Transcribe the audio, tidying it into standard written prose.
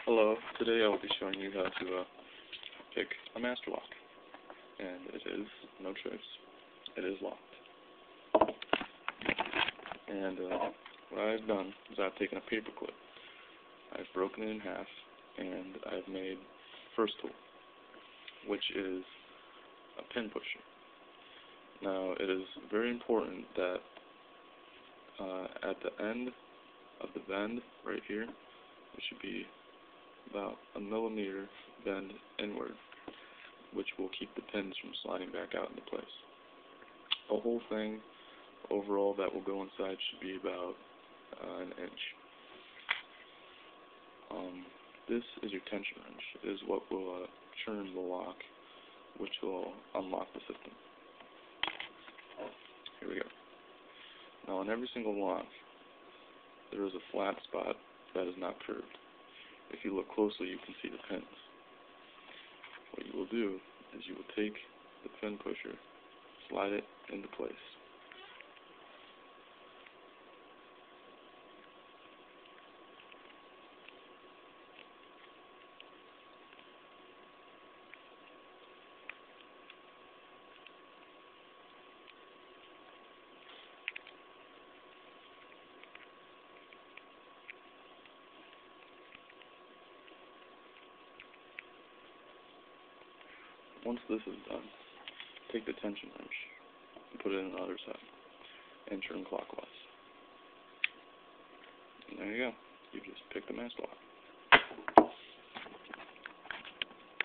Hello, today I will be showing you how to pick a master lock, and it is no choice. It is locked. And what I've done is I've taken a paper clip, I've broken it in half, and I've made first tool, which is a pin pusher. Now it is very important that at the end of the bend right here, it should be about a millimeter bend inward, which will keep the pins from sliding back out into place. The whole thing overall that will go inside should be about an inch. This is your tension wrench. It is what will turn the lock, which will unlock the system. Here we go. Now on every single lock, there is a flat spot that is not curved. If you look closely, you can see the pins. What you will do is you will take the pin pusher, slide it into place. Once this is done, take the tension wrench and put it in the other side and turn clockwise. And there you go. You just picked the master lock.